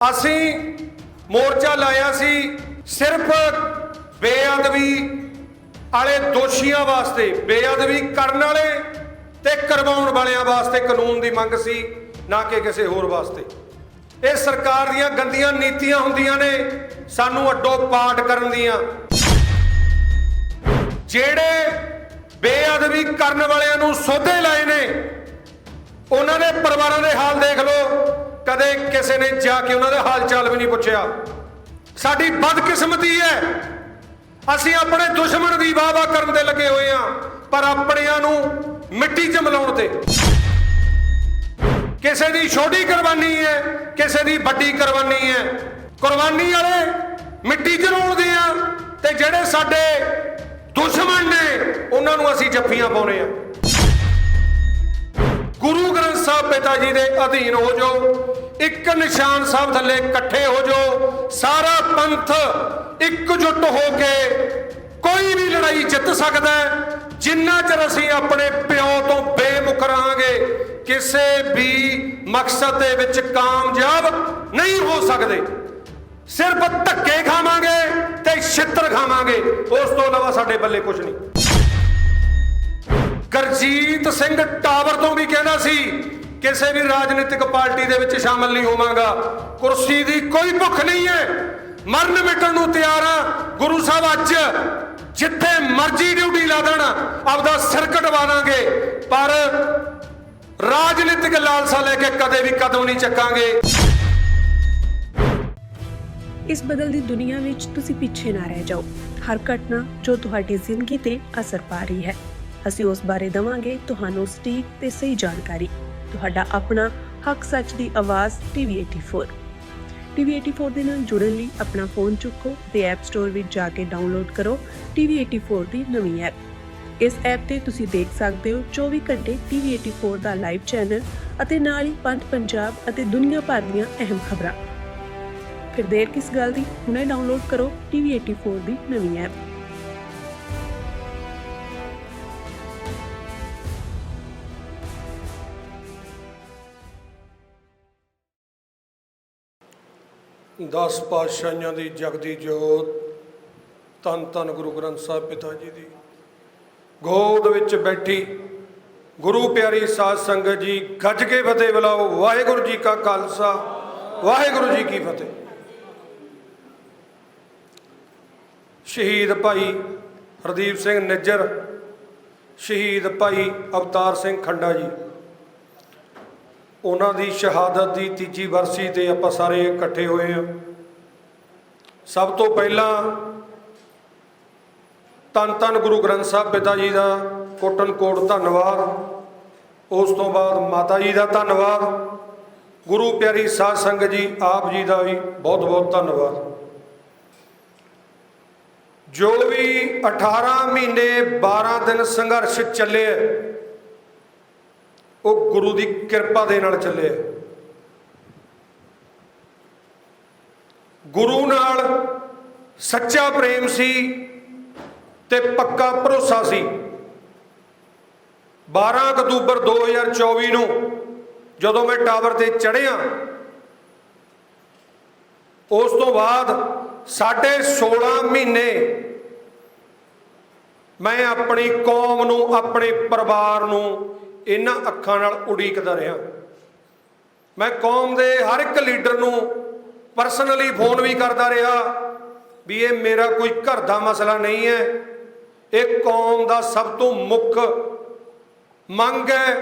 ਅਸੀਂ ਮੋਰਚਾ ਲਾਇਆ ਸੀ ਸਿਰਫ ਬੇਅਦਬੀ ਵਾਲੇ ਦੋਸ਼ੀਆਂ ਵਾਸਤੇ, ਬੇਅਦਬੀ ਕਰਨ ਵਾਲੇ ਤੇ ਕਰਵਾਉਣ ਵਾਲਿਆਂ ਵਾਸਤੇ ਕਾਨੂੰਨ ਦੀ ਮੰਗ ਸੀ, ਨਾ ਕਿ ਕਿਸੇ ਹੋਰ ਵਾਸਤੇ। ਇਹ ਸਰਕਾਰ ਦੀਆਂ ਗੰਦੀਆਂ ਨੀਤੀਆਂ ਹੁੰਦੀਆਂ ਨੇ ਸਾਨੂੰ ਅੱਡੋ ਪਾਟ ਕਰਨ ਦੀਆਂ। ਜਿਹੜੇ ਬੇਅਦਬੀ ਕਰਨ ਵਾਲਿਆਂ ਨੂੰ ਸੋਧੇ ਲਾਏ ਨੇ ਉਹਨਾਂ ਦੇ ਪਰਿਵਾਰਾਂ ਦੇ ਹਾਲ ਦੇਖ ਲਓ, ਕਦੇ ਕਿਸੇ ਨੇ ਜਾ ਕੇ ਉਹਨਾਂ ਦੇ ਹਾਲ ਚਾਲ ਵੀ ਨਹੀਂ ਪੁੱਛਿਆ। ਸਾਡੀ ਬਦਕਿਸਮਤੀ ਹੈ, ਅਸੀਂ ਆਪਣੇ ਦੁਸ਼ਮਣ ਦੀ ਵਾਹ-ਵਾਹ ਕਰਨ ਤੇ ਲੱਗੇ ਹੋਏ ਹਾਂ, ਪਰ ਆਪਣਿਆਂ ਨੂੰ ਮਿੱਟੀ 'ਚ ਮਿਲਾਉਣ ਤੇ। ਕਿਸੇ ਦੀ ਛੋਟੀ ਕੁਰਬਾਨੀ ਹੈ, ਕਿਸੇ ਦੀ ਵੱਡੀ ਕੁਰਬਾਨੀ ਹੈ। ਕੁਰਬਾਨੀ ਵਾਲੇ ਮਿੱਟੀ 'ਚ ਰੋਲਦੇ ਆ ਤੇ ਜਿਹੜੇ ਸਾਡੇ ਦੁਸ਼ਮਣ ਨੇ ਉਹਨਾਂ ਨੂੰ ਅਸੀਂ ਜੱਫੀਆਂ ਪਾਉਂਦੇ ਆ। ਗੁਰੂ ਗ੍ਰੰਥ ਸਾਹਿਬ ਪਿਤਾ ਜੀ ਦੇ ਅਧੀਨ ਹੋ ਜਾਓ, ਇੱਕ ਨਿਸ਼ਾਨ ਸਾਹਿਬ ਥੱਲੇ ਇਕੱਠੇ ਹੋ ਜਾਓ, ਸਾਰਾ ਪੰਥ ਇਕਜੁੱਟ ਹੋ ਕੇ ਕੋਈ ਵੀ ਲੜਾਈ ਜਿੱਤ ਸਕਦਾ ਹੈ। ਜਿੰਨਾ ਚਿਰ ਅਸੀਂ ਆਪਣੇ ਪਿਓ ਤੋਂ ਬੇਮੁਖ ਰਹਾਂਗੇ ਕਿਸੇ ਵੀ ਮਕਸਦ ਦੇ ਵਿੱਚ ਕਾਮਯਾਬ ਨਹੀਂ ਹੋ ਸਕਦੇ। ਸਿਰਫ ਧੱਕੇ ਖਾਵਾਂਗੇ ਤੇ ਛਿੱਤਰ ਖਾਵਾਂਗੇ, ਉਸ ਤੋਂ ਇਲਾਵਾ ਸਾਡੇ ਬੱਲੇ ਕੁਝ ਨਹੀਂ। ਗੁਰਜੀਤ ਸਿੰਘ ਟਾਵਰ ਤੋਂ ਵੀ ਕਹਿੰਦਾ ਸੀ ਕਿਸੇ ਵੀ ਰਾਜਨੀਤਿਕ ਪਾਰਟੀ ਦੇ ਵਿੱਚ ਸ਼ਾਮਲ ਨਹੀਂ ਹੋਵਾਂਗਾ, ਕੁਰਸੀ ਦੀ ਕੋਈ ਭੁੱਖ ਨਹੀਂ ਹੈ, ਮਰਨ ਮਿਟਣ ਨੂੰ ਤਿਆਰ ਆ। ਗੁਰੂ ਸਾਹਿਬ ਅੱਜ ਜਿੱਥੇ ਮਰਜ਼ੀ ਡਿਊਟੀ ਲਾ ਦੇਣ ਆਪਦਾ ਸਿਰ ਕਟਵਾ ਦਾਂਗੇ, ਪਰ ਰਾਜਨੀਤਿਕ ਲਾਲਸਾ ਲੈ ਕੇ ਕਦੇ ਵੀ ਕਦਮ ਨਹੀਂ ਚੱਕਾਂਗੇ। ਇਸ ਬਦਲਦੀ ਦੁਨੀਆ ਵਿੱਚ ਤੁਸੀਂ ਪਿੱਛੇ ਨਾ ਰਹਿ ਜਾਓ। ਹਰ ਘਟਨਾ ਜੋ ਤੁਹਾਡੀ ਜ਼ਿੰਦਗੀ ਤੇ ਅਸਰ ਪਾ ਰਹੀ ਹੈ, ਅਸੀਂ ਉਸ ਬਾਰੇ ਦੇਵਾਂਗੇ ਤੁਹਾਨੂੰ ਸਟੀਕ ਤੇ ਸਹੀ ਜਾਣਕਾਰੀ। ਤੁਹਾਡਾ ਆਪਣਾ ਹੱਕ ਸੱਚ ਦੀ ਆਵਾਜ਼ TV84। TV84 ਦੇ ਨਾਲ ਜੁੜਨ ਲਈ ਆਪਣਾ ਫੋਨ ਚੁੱਕੋ ਤੇ ਐਪ ਸਟੋਰ ਵਿੱਚ ਜਾ ਕੇ ਡਾਊਨਲੋਡ ਕਰੋ TV84 ਦੀ ਨਵੀਂ ਐਪ। ਇਸ ਐਪ ਤੇ ਤੁਸੀਂ ਦੇਖ ਸਕਦੇ ਹੋ 24 ਘੰਟੇ TV84 ਦਾ ਲਾਈਵ ਚੈਨਲ ਅਤੇ ਨਾਲ ਹੀ ਪੰਥ, ਪੰਜਾਬ ਅਤੇ ਦੁਨੀਆ ਭਰ ਦੀਆਂ ਅਹਿਮ ਖਬਰਾਂ। ਫਿਰ ਦੇਰ ਕਿਸ ਗੱਲ ਦੀ, ਹੁਣੇ ਡਾਊਨਲੋਡ ਕਰੋ TV84 ਦੀ ਨਵੀਂ ਐਪ। ਦਸ ਪਾਤਸ਼ਾਹੀਆਂ ਦੀ ਜਗਦੀ ਜੋਤ, ਧੰਨ ਧੰਨ ਗੁਰੂ ਗ੍ਰੰਥ ਸਾਹਿਬ ਪਿਤਾ ਜੀ ਦੀ ਗੋਦ ਵਿੱਚ ਬੈਠੀ ਗੁਰੂ ਪਿਆਰੀ ਸਾਧ ਸੰਗਤ ਜੀ, ਗੱਜ ਕੇ ਫਤਿਹ ਬੁਲਾਓ। ਵਾਹਿਗੁਰੂ ਜੀ ਕਾ ਖਾਲਸਾ, ਵਾਹਿਗੁਰੂ ਜੀ ਕੀ ਫਤਿਹ। ਸ਼ਹੀਦ ਭਾਈ ਹਰਦੀਪ ਸਿੰਘ ਨਿੱਜਰ, ਸ਼ਹੀਦ ਭਾਈ ਅਵਤਾਰ ਸਿੰਘ ਖੰਡਾ ਜੀ, ਉਹਨਾਂ ਦੀ ਸ਼ਹਾਦਤ ਦੀ ਤੀਜੀ ਵਰਸੀ ਤੇ ਆਪਾਂ ਸਾਰੇ ਇਕੱਠੇ ਹੋਏ ਹਾਂ। ਸਭ ਤੋਂ ਪਹਿਲਾਂ ਧੰਨ ਧੰਨ ਗੁਰੂ ਗ੍ਰੰਥ ਸਾਹਿਬ ਪਿਤਾ ਜੀ ਦਾ ਕੋਟਨ ਕੋਟ ਧੰਨਵਾਦ, ਉਸ ਤੋਂ ਬਾਅਦ ਮਾਤਾ ਜੀ ਦਾ ਧੰਨਵਾਦ, ਗੁਰੂ ਪਿਆਰੀ ਸਾਧ ਸੰਗਤ ਜੀ ਆਪ ਜੀ ਦਾ ਵੀ ਬਹੁਤ ਬਹੁਤ ਧੰਨਵਾਦ। ਜੋ ਵੀ 18 ਮਹੀਨੇ 12 ਦਿਨ ਸੰਘਰਸ਼ ਚੱਲੇ ਉਹ ਗੁਰੂ ਦੀ ਕਿਰਪਾ ਦੇ ਨਾਲ ਚੱਲੇ। ਗੁਰੂ ਨਾਲ ਸੱਚਾ ਪ੍ਰੇਮ ਸੀ ਤੇ ਪੱਕਾ ਭਰੋਸਾ ਸੀ। 12 ਅਕਤੂਬਰ 2024 ਨੂੰ ਜਦੋਂ ਮੈਂ ਟਾਵਰ ਤੇ ਚੜ੍ਹਿਆ, ਉਸ ਤੋਂ ਬਾਅਦ 16.5 ਮਹੀਨੇ ਮੈਂ ਆਪਣੀ ਕੌਮ ਨੂੰ, ਆਪਣੇ ਪਰਿਵਾਰ ਨੂੰ ਇਹਨਾਂ ਅੱਖਾਂ ਨਾਲ ਉਡੀਕਦਾ ਰਿਹਾ। ਮੈਂ ਕੌਮ ਦੇ ਹਰ ਇੱਕ ਲੀਡਰ ਨੂੰ ਪਰਸਨਲੀ ਫੋਨ ਵੀ ਕਰਦਾ ਰਿਹਾ ਵੀ ਇਹ ਮੇਰਾ ਕੋਈ ਘਰ ਦਾ ਮਸਲਾ ਨਹੀਂ ਹੈ, ਇਹ ਕੌਮ ਦਾ ਸਭ ਤੋਂ ਮੁੱਖ ਮੰਗ ਹੈ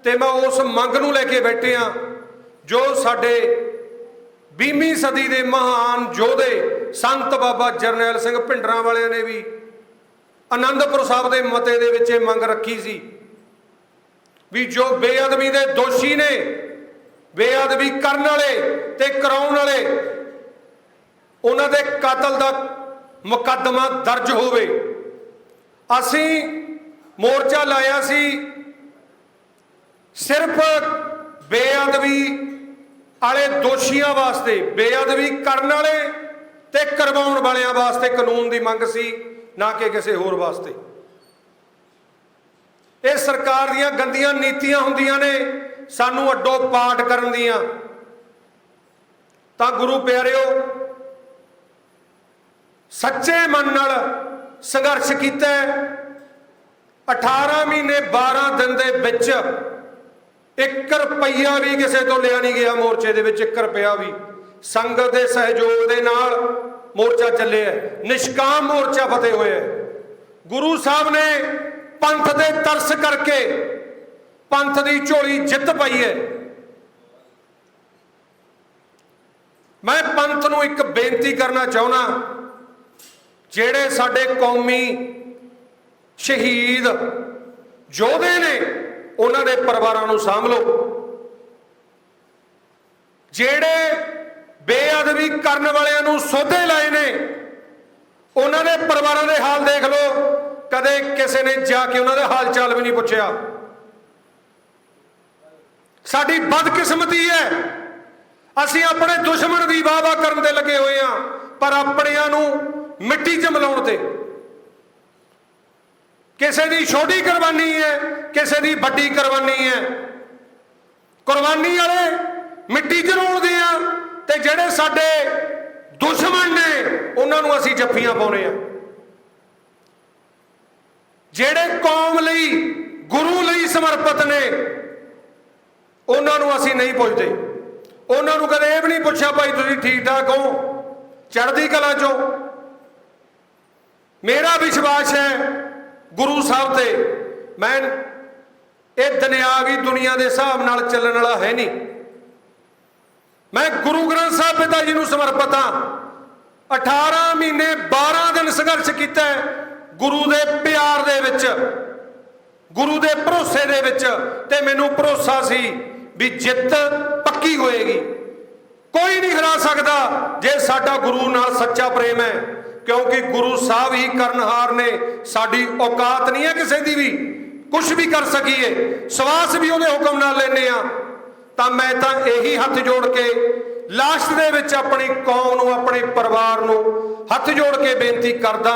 ਤੇ ਮੈਂ ਉਸ ਮੰਗ ਨੂੰ ਲੈ ਕੇ ਬੈਠੇ ਹਾਂ। ਜੋ ਸਾਡੇ 20ਵੀਂ ਸਦੀ ਦੇ ਮਹਾਨ ਯੋਧੇ ਸੰਤ ਬਾਬਾ ਜਰਨੈਲ ਸਿੰਘ ਭਿੰਡਰਾਂ ਵਾਲਿਆਂ ਨੇ ਵੀ ਆਨੰਦਪੁਰ ਸਾਹਿਬ ਦੇ ਮਤੇ ਦੇ ਵਿੱਚ ਇਹ ਮੰਗ ਰੱਖੀ ਸੀ ਵੀ ਜੋ ਬੇਅਦਬੀ ਦੇ ਦੋਸ਼ੀ ਨੇ, ਬੇਅਦਬੀ ਕਰਨ ਵਾਲੇ ਤੇ ਕਰਾਉਣ ਵਾਲੇ, ਉਹਨਾਂ ਦੇ ਕਾਤਲ ਦਾ ਮੁਕੱਦਮਾ ਦਰਜ ਹੋਵੇ। ਅਸੀਂ ਮੋਰਚਾ ਲਾਇਆ ਸੀ ਸਿਰਫ ਬੇਅਦਬੀ ਵਾਲੇ ਦੋਸ਼ੀਆਂ ਵਾਸਤੇ, ਬੇਅਦਬੀ ਕਰਨ ਵਾਲੇ ਤੇ ਕਰਵਾਉਣ ਵਾਲਿਆਂ ਵਾਸਤੇ ਕਾਨੂੰਨ ਦੀ ਮੰਗ ਸੀ, ਨਾ ਕਿ ਕਿਸੇ ਹੋਰ ਵਾਸਤੇ। ਇਹ ਸਰਕਾਰ ਦੀਆਂ ਗੰਦੀਆਂ ਨੀਤੀਆਂ ਹੁੰਦੀਆਂ ਨੇ ਸਾਨੂੰ ਅੱਡੋ ਪਾਟ ਕਰਨ ਦੀਆਂ। ਤਾਂ ਗੁਰੂ ਪਿਆਰਿਓ ਸੱਚੇ ਮਨ ਨਾਲ ਸੰਘਰਸ਼ ਕੀਤਾ। 18 ਮਹੀਨੇ 12 ਦਿਨ ਦੇ ਵਿੱਚ 1 ਰੁਪਈਆ ਵੀ ਕਿਸੇ ਤੋਂ ਲਿਆ ਨਹੀਂ ਗਿਆ। ਮੋਰਚੇ ਦੇ ਵਿੱਚ 1 ਰੁਪਈਆ ਵੀ ਸੰਗਤ ਦੇ ਸਹਿਯੋਗ ਦੇ ਨਾਲ ਮੋਰਚਾ ਚੱਲਿਆ। ਨਿਸ਼ਕਾਮ ਮੋਰਚਾ ਫਤਿਹ ਹੋਇਆ। ਗੁਰੂ ਸਾਹਿਬ ਨੇ ਪੰਥ ਦੇ ਤਰਸ ਕਰਕੇ ਪੰਥ ਦੀ ਝੋਲੀ ਜਿੱਤ ਪਾਈ ਹੈ। ਮੈਂ ਪੰਥ ਨੂੰ ਇੱਕ ਬੇਨਤੀ ਕਰਨਾ ਚਾਹੁੰਦਾ, ਜਿਹੜੇ ਸਾਡੇ ਕੌਮੀ ਸ਼ਹੀਦ ਯੋਧੇ ਨੇ ਉਹਨਾਂ ਦੇ ਪਰਿਵਾਰਾਂ ਨੂੰ ਸਾਂਭ ਲਓ। ਜਿਹੜੇ ਬੇਅਦਬੀ ਕਰਨ ਵਾਲਿਆਂ ਨੂੰ ਸੋਧੇ ਲਾਏ ਨੇ ਉਹਨਾਂ ਦੇ ਪਰਿਵਾਰਾਂ ਦੇ ਹਾਲ ਦੇਖ ਲਓ। ਕਦੇ ਕਿਸੇ ਨੇ ਜਾ ਕੇ ਉਹਨਾਂ ਦੇ ਹਾਲ ਚਾਲ ਵੀ ਨਹੀਂ ਪੁੱਛਿਆ। ਸਾਡੀ ਬਦਕਿਸਮਤੀ ਹੈ, ਅਸੀਂ ਆਪਣੇ ਦੁਸ਼ਮਣ ਦੀ ਵਾਹ ਵਾਹ ਕਰਨ ਦੇ ਲੱਗੇ ਹੋਏ ਹਾਂ, ਪਰ ਆਪਣਿਆਂ ਨੂੰ ਮਿੱਟੀ 'ਚ ਮਿਲਾਉਣ ਤੇ। ਕਿਸੇ ਦੀ ਛੋਟੀ ਕੁਰਬਾਨੀ ਹੈ, ਕਿਸੇ ਦੀ ਵੱਡੀ ਕੁਰਬਾਨੀ ਹੈ। ਕੁਰਬਾਨੀ ਵਾਲੇ ਮਿੱਟੀ 'ਚ ਰੋਲਦੇ ਆ ਤੇ ਜਿਹੜੇ ਸਾਡੇ ਦੁਸ਼ਮਣ ਨੇ ਉਹਨਾਂ ਨੂੰ ਅਸੀਂ ਜੱਫੀਆਂ ਪਾਉਂਦੇ ਆ। ਜਿਹੜੇ ਕੌਮ ਲਈ ਗੁਰੂ ਲਈ ਸਮਰਪਿਤ ਨੇ ਉਹਨਾਂ ਨੂੰ ਅਸੀਂ ਨਹੀਂ ਪੁੱਛਦੇ। ਉਹਨਾਂ ਨੂੰ ਕਦੇ ਇਹ ਵੀ ਨਹੀਂ ਪੁੱਛਿਆ ਭਾਈ ਤੁਸੀਂ ਠੀਕ ਠਾਕ ਹੋ, ਚੜ੍ਹਦੀ ਕਲਾ ਚੋਂ। ਮੇਰਾ ਵਿਸ਼ਵਾਸ ਹੈ ਗੁਰੂ ਸਾਹਿਬ ਤੇ। ਮੈਂ ਇਹ ਦੁਨਿਆਵੀ ਦੁਨੀਆ ਦੇ ਹਿਸਾਬ ਨਾਲ ਚੱਲਣ ਵਾਲਾ ਹੈ ਨਹੀਂ। ਮੈਂ ਗੁਰੂ ਗ੍ਰੰਥ ਸਾਹਿਬ ਪਿਤਾ ਜੀ ਨੂੰ ਸਮਰਪਿਤ ਹਾਂ। 18 ਮਹੀਨੇ 12 ਦਿਨ ਸੰਘਰਸ਼ ਕੀਤਾ ਗੁਰੂ ਦੇ ਪਿਆਰ ਦੇ ਵਿੱਚ, ਗੁਰੂ ਦੇ ਭਰੋਸੇ ਦੇ ਵਿੱਚ, ਤੇ ਮੈਨੂੰ ਭਰੋਸਾ ਸੀ ਵੀ ਜਿੱਤ ਪੱਕੀ ਹੋਏਗੀ। ਕੋਈ ਨਹੀਂ ਹਰਾ ਸਕਦਾ ਜੇ ਸਾਡਾ ਗੁਰੂ ਨਾਲ ਸੱਚਾ ਪ੍ਰੇਮ ਹੈ, ਕਿਉਂਕਿ ਗੁਰੂ ਸਾਹਿਬ ਹੀ ਕਰਨਹਾਰ ਨੇ। ਸਾਡੀ ਔਕਾਤ ਨਹੀਂ ਹੈ ਕਿਸੇ ਦੀ ਵੀ ਕੁਝ ਵੀ ਕਰ ਸਕੀਏ, ਸਵਾਸ ਵੀ ਉਹਦੇ ਹੁਕਮ ਨਾਲ ਲੈਂਦੇ ਆ। ਤਾਂ ਮੈਂ ਤਾਂ ਇਹੀ ਹੱਥ ਜੋੜ ਕੇ ਲਾਸਟ ਦੇ ਵਿੱਚ ਆਪਣੀ ਕੌਮ ਨੂੰ, ਆਪਣੇ ਪਰਿਵਾਰ ਨੂੰ ਹੱਥ ਜੋੜ ਕੇ ਬੇਨਤੀ ਕਰਦਾ,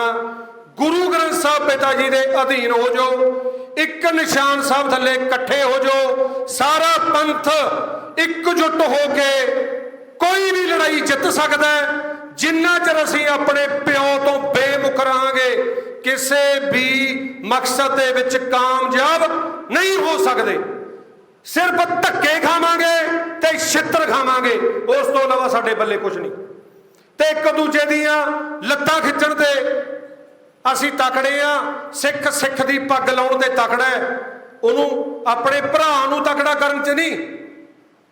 ਗੁਰੂ ਗ੍ਰੰਥ ਸਾਹਿਬ ਪਿਤਾ ਜੀ ਦੇ ਅਧੀਨ ਹੋ ਜਾਓ, ਇੱਕ ਨਿਸ਼ਾਨ ਸਾਹਿਬ ਥੱਲੇ ਇਕੱਠੇ ਹੋ ਜਾਓ। ਸਾਰਾ ਪੰਥ ਇਕਜੁੱਟ ਹੋ ਕੇ ਕੋਈ ਵੀ ਲੜਾਈ ਜਿੱਤ ਸਕਦਾ ਹੈ। ਜਿੰਨਾ ਚਿਰ ਅਸੀਂ ਆਪਣੇ ਪਿਓ ਤੋਂ ਬੇਮੁਖ ਰਹਾਂਗੇ ਕਿਸੇ ਵੀ ਮਕਸਦ ਦੇ ਵਿੱਚ ਕਾਮਯਾਬ ਨਹੀਂ ਹੋ ਸਕਦੇ। ਸਿਰਫ ਧੱਕੇ ਖਾਵਾਂਗੇ ਤੇ ਛਿੱਤਰ ਖਾਵਾਂਗੇ, ਉਸ ਤੋਂ ਇਲਾਵਾ ਸਾਡੇ ਬੱਲੇ ਕੁਝ ਨਹੀਂ। ਤੇ ਇੱਕ ਦੂਜੇ ਦੀਆਂ ਲੱਤਾਂ ਖਿੱਚਣ ਤੇ ਅਸੀਂ ਤਕੜੇ ਆ। ਸਿੱਖ ਸਿੱਖ ਦੀ ਪੱਗ ਲਾਉਣ ਤੇ ਤਕੜਾ ਹੈ, ਉਹਨੂੰ ਆਪਣੇ ਭਰਾ ਨੂੰ ਤਕੜਾ ਕਰਨ 'ਚ ਨਹੀਂ,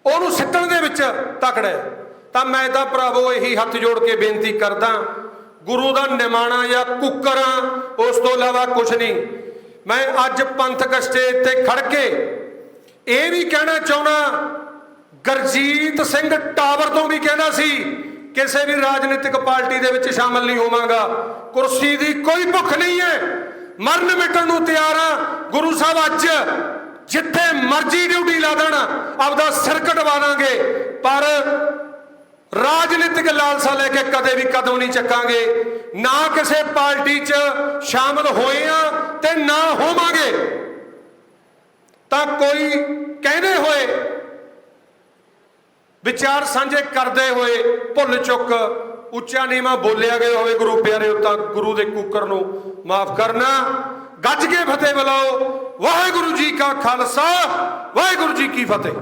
ਉਹਨੂੰ ਸਿੱਟਣ ਦੇ ਵਿੱਚ ਤਕੜਾ ਹੈ। ਤਾਂ ਮੈਂ ਤਾਂ ਭਰਾਵੋ ਇਹੀ ਹੱਥ ਜੋੜ ਕੇ ਬੇਨਤੀ ਕਰਦਾ, ਗੁਰੂ ਦਾ ਨਿਮਾਣਾ ਜਾਂ ਕੁੱਕਰਾਂ, ਉਸ ਤੋਂ ਇਲਾਵਾ ਕੁਝ ਨਹੀਂ। ਮੈਂ ਅੱਜ ਪੰਥਕ ਸਟੇਜ ਤੇ ਖੜ ਕੇ ਇਹ ਵੀ ਕਹਿਣਾ ਚਾਹੁੰਦਾ, ਗੁਰਜੀਤ ਸਿੰਘ ਟਾਵਰ ਤੋਂ ਵੀ ਕਹਿੰਦਾ ਸੀ ਕਿਸੇ ਵੀ ਰਾਜਨੀਤਿਕ ਪਾਰਟੀ ਦੇ ਵਿੱਚ ਸ਼ਾਮਲ ਨਹੀਂ ਹੋਵਾਂਗਾ। ਕੁਰਸੀ ਦੀ ਕੋਈ ਭੁੱਖ ਨਹੀਂ ਹੈ, ਮਰਨ ਮਿਟਣ ਨੂੰ ਤਿਆਰ ਆ। ਗੁਰੂ ਸਾਹਿਬ ਅੱਜ ਜਿੱਥੇ ਮਰਜ਼ੀ ਡਿਊਟੀ ਲਾ ਦੇਣ, ਆਪਦਾ ਸਿਰ ਕਟਵਾ ਦਾਂਗੇ, ਪਰ ਰਾਜਨੀਤਿਕ ਲਾਲਸਾ ਲੈ ਕੇ ਕਦੇ ਵੀ ਕਦਮ ਨਹੀਂ ਚੱਕਾਂਗੇ। ਨਾ ਕਿਸੇ ਪਾਰਟੀ 'ਚ ਸ਼ਾਮਲ ਹੋਏ ਆ ਤੇ ਨਾ ਹੋਵਾਂਗੇ। ਤਾਂ ਕੋਈ ਕਹਿੰਦੇ ਹੋਏ, ਵਿਚਾਰ ਸਾਂਝੇ ਕਰਦੇ ਹੋਏ ਭੁੱਲ ਚੁੱਕ ਉੱਚਾ ਨੀਵਾਂ ਬੋਲਿਆ ਗਿਆ ਹੋਵੇ ਗੁਰੂ ਪਿਆਰਿਓ, ਤਾਂ ਗੁਰੂ ਦੇ ਕੂਕਰ ਨੂੰ ਮਾਫ ਕਰਨਾ। ਗੱਜ ਕੇ ਫਤਿਹ ਬੁਲਾਓ। ਵਾਹਿਗੁਰੂ ਜੀ ਕਾ ਖਾਲਸਾ, ਵਾਹਿਗੁਰੂ ਜੀ ਕੀ ਫਤਿਹ।